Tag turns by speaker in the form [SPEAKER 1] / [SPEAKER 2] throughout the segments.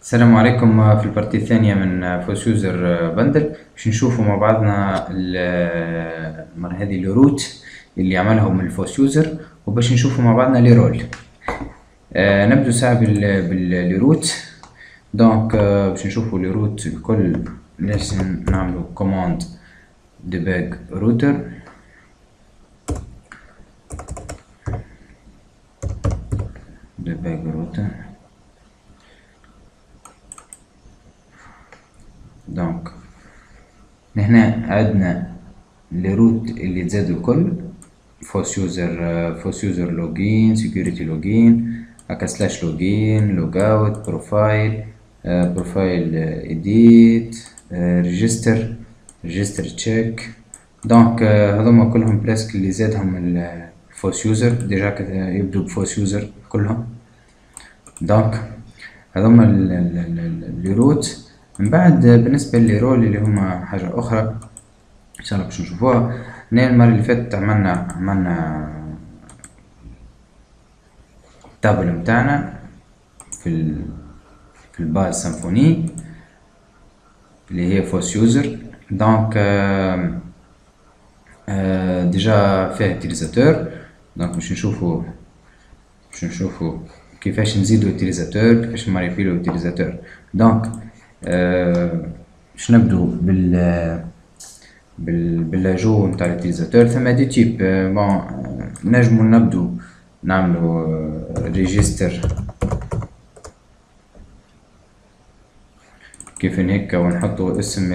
[SPEAKER 1] السلام عليكم. في البارتي الثانية من فوس يوزر بندل باش نشوفوا مع بعضنا المرة هذه الروت اللي عملهم الفوس يوزر، وباش نشوفوا مع بعضنا لي رول. نبدو ساعة بالروت. دونك باش نشوفوا لي روت الكل لازم نعملوا كوماند debug router. دونك هنا عندنا لي روت اللي تزادوا الكل فوس يوزر لوجين، سيكوريتي لوجين، هكا سلاش لوجين، لوج اوت، بروفايل، بروفايل اديت، ريجستر تشيك. دونك هذوما كلهم بريسك اللي زادهم الفوس يوزر، ديجا يبدو بفوس يوزر كلهم. دونك هذوما لي روت. من بعد بالنسبة للرول اللي هما حاجة أخرى إن شاء الله باش نشوفوها. هنا المرة اللي فاتت عملنا التابل متاعنا في الباز سيمفوني اللي هي فوس يوزر. دونك ديجا فيها utilisateur. دونك باش نشوفو كيفاش نزيدو utilisateur، كيفاش نماريفيلو utilisateur. دونك باش نبدو باللاجو نتاع الutilisateur. ثم دي تيب بون نجمو نبدو نعملو ريجستر كيف هكا، ونحطو اسم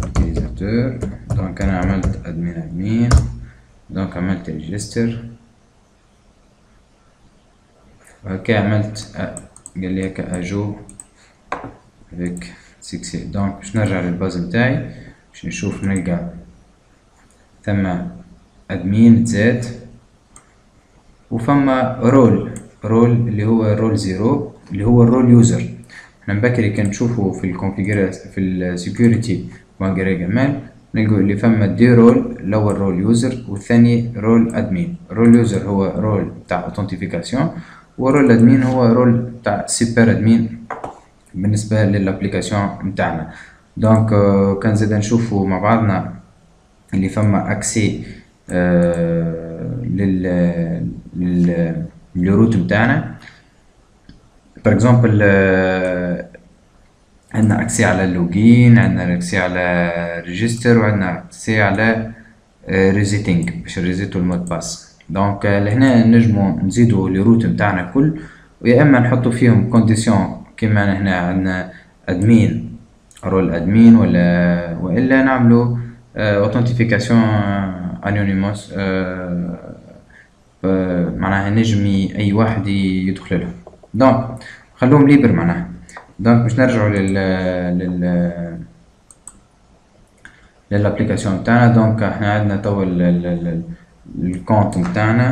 [SPEAKER 1] utilisateur. دونك انا عملت ادمين، دونك عملت ريجستر وهكا عملت قال لي هكا اجو افيك 6. دونك باش نرجع للباز نتاعي باش نشوف نلقى ثم ادمين تزاد، وفما رول اللي هو رول 0 اللي هو الرول يوزر. احنا بكري كان نشوفوا في الكونفيجريشن في السيكوريتي ماغري جمال نلقوا اللي فما دي رول، الاول رول يوزر والثاني رول ادمين. رول يوزر هو رول تاع اوثنتيفيكاسيون، ورول ادمين هو رول تاع سيبر ادمين بالنسبه للابليكاسيون نتاعنا. دونك كان زيد نشوفوا مع بعضنا اللي فما اكسي للروت نتاعنا. بار اكزومبل عندنا اكسي على اللوجين، عندنا اكسي على ريجستر، وعندنا اكسي على ريزيتينغ باش نريزيتو المود باس. دونك لهنا نجمو نزيدو لي روت نتاعنا كل، ويا اما نحطو فيهم كونديسيون كيما هنا عندنا ادمين رول ادمين، والا نعملو اوثنتيفيكاسيون انونيموس، معناها نجمي اي واحد يدخل لهم. دونك خلوهم ليبر معناها. دونك باش نرجعو للابليكاسيون تاعنا. دونك احنا عندنا توا الكونت نتاعنا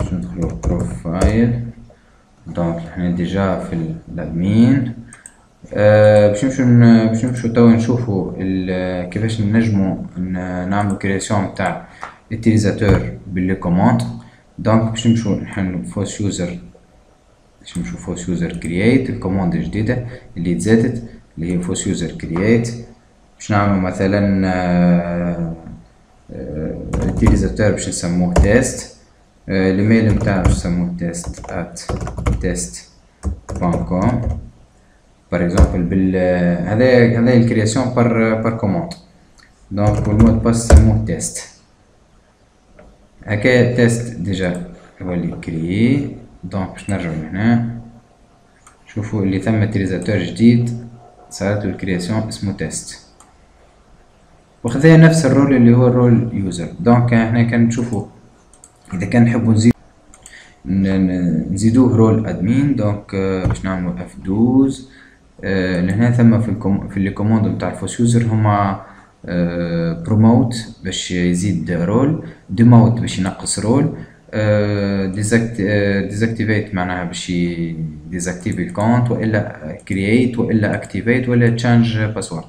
[SPEAKER 1] باش ندخلو بروفايل. دونك احنا ديجا في الادمين. باش نمشو توا نشوفو كيفاش نجمو نعملو كرياسيون تاع utilisateur باللي كوماند. دونك باش نمشو نحلو فوس يوزر، باش نمشو فوس يوزر كرييت الكوماند الجديدة اللي تزادت اللي هي فوس يوزر كرييت. باش نعملو مثلا utilisateur باش نسموه تيست، الايميل نتاعو باش نسموه test@test.com par exemple. هذا الكرياسيون بار كوماند. دونك والمود باس نسموه تيست. هكا تيست ديجا هو اللي كريي. دونك باش نرجعو هنا شوفوا اللي ثم utilisateur جديد صارتلو الكرياسيون اسمه تيست، وخذا نفس الرول اللي هو الرول يوزر. دونك هنا كان نشوفوا اذا كان نحبوا نزيدوه رول ادمين. دونك باش نعملو F12 لهنا ثم في لي كوموند نتاع الفوس يوزر هما بروموت باش يزيد رول، ديموت باش ينقص رول، ديزاكتيفيت معناها باش ديزاكتيفي الكونت، والا كرييت، والا اكتيفيت، ولا تشانج باسورد.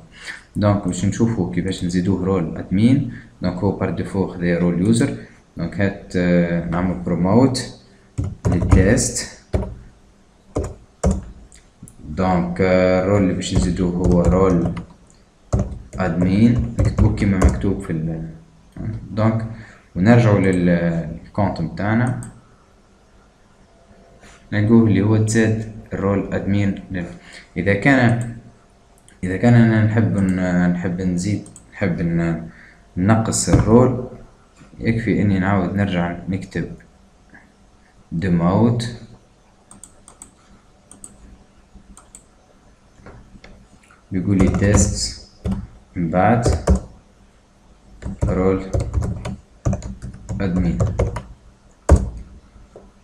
[SPEAKER 1] دونك باش نشوفو كيفاش نزيدوه رول ادمين. دونك هو بار ديفو خذا رول يوزر. دونك هات نعمل بروموت للتيست. دونك الرول اللي باش نزيدوه هو رول ادمين، نكتبوه كيما مكتوب في دونك، ونرجعوا للكونت متاعنا نلقوه اللي هو تزاد الرول ادمين. اذا كان انا نحب نزيد، نحب ننقص الرول، يكفي اني نعاود نرجع نكتب demote بيقول لي tests من بعد رول ادمين.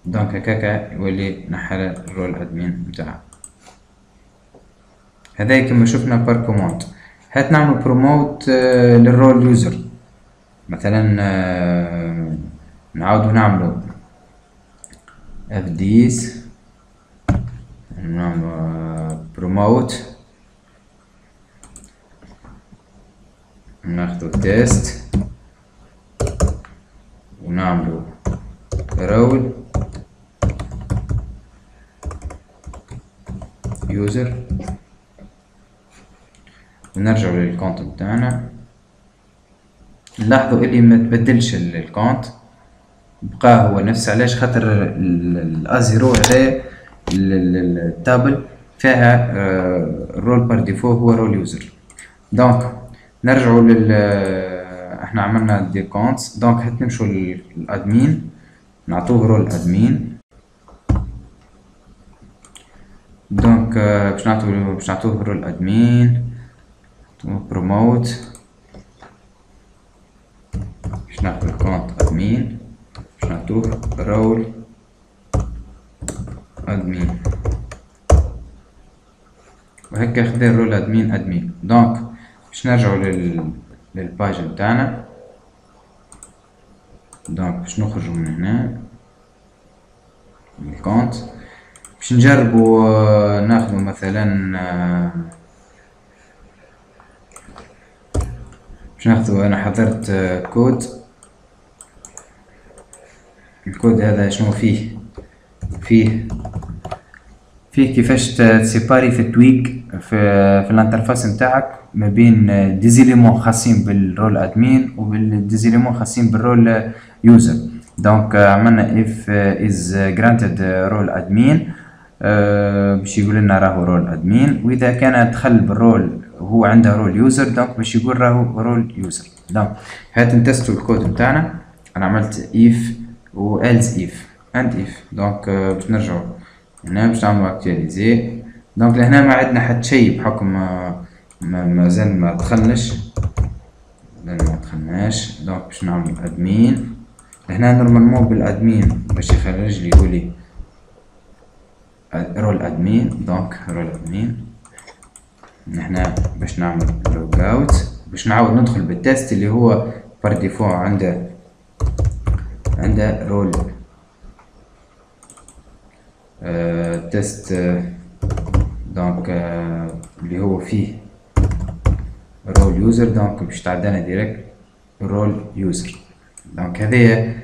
[SPEAKER 1] دونك هكاكا يولي نحل الرول ادمين متاعه. هذا كما شفنا بار كوموند. هات نعمل بروموت للرول يوزر، مثلا نعاودو نعملو فديس، نعملو بروموت، ناخدو تيست ونعملو رول يوزر، ونرجعو للكونت بتاعنا. نلاحظوا اللي ما تبدلش الكونت، بقى هو نفس. علاش؟ خاطر الازيرو هذا التابل فيها الرول بار ديفو هو رول يوزر. دونك نرجعوا احنا عملنا دي كونتس. دونك هات نمشوا للادمين، نعطوه رول ادمين. دونك باش نعطوه رول ادمين، بروموت، باش ناخذ الكونت ادمين، باش نعطوه رول ادمين، وهكا خذا الرول ادمين. دونك باش نرجعوا للباج بتاعنا. دونك باش نخرجوا من هنا من الكونت، باش نجربوا ناخذوا مثلا باش ناخذوا، انا حضرت كود. الكود هذا شنو فيه كيفاش تسيباري في التويج في الانترفاس نتاعك ما بين ديزيليمون خاصين بالرول ادمين وبالديزيليمون خاصين بالرول يوزر. دونك عملنا if is granted role admin باش يقول لنا راهو رول ادمين، واذا كان دخل بالرول وهو عنده رول يوزر دونك باش يقول راهو رول يوزر. دونك هات نتستو الكود نتاعنا. انا عملت if و else if and if. دونك باش نرجعوا هنا باش نعملو اكتواليزي. دونك لهنا ما عندنا حتى شيء بحكم مازال ما دخلناش. دونك باش نعمل ادمين. هنا نورمالمون بالادمين باش يخرج لي يقولي رول ادمين. دونك رول ادمين. هنا باش نعمل لوج اوت، باش نعاود ندخل بالتيست اللي هو بار ديفو عنده رول تيست. دونك اللي هو فيه رول يوزر. دونك باش تعدلنا ديريكت رول يوزر. دونك هذايا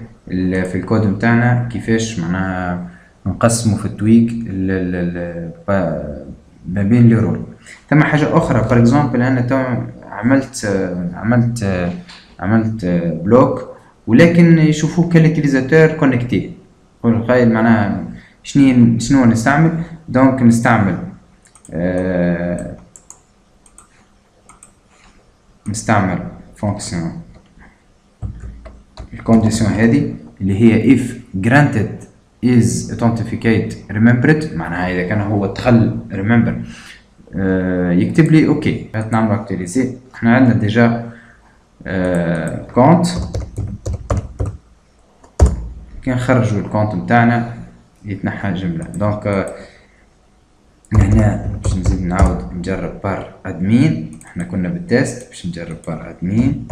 [SPEAKER 1] في الكود نتاعنا كيفاش معناها نقسمو في التويك ما بين لي رول. ثم حاجه اخرى بار اكزومبل، انا تو عملت بلوك ولكن يشوفوه كاليتيليزاتور كونيكتي. قايل معناها شنو نستعمل. دونك نستعمل فونكسيون الكونديسيون هذه اللي هي if granted is authenticate remembered، معناها اذا كان هو دخل remember يكتب لي اوكي. هات نعملو اكتواليزي. احنا عندنا ديجا كونت، كي نخرجوا الكونت نتاعنا يتنحى جمله. دونك هنا باش نزيد نعاود نجرب بار ادمين. احنا كنا بالتيست باش نجرب بار ادمين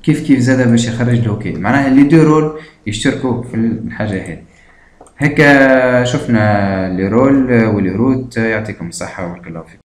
[SPEAKER 1] كيف زاده باش يخرج له اوكي. معناها لي دو رول يشتركوا في الحاجه هذه. هكا شفنا لي رول ولي روت. يعطيكم الصحه وبارك الله فيكم.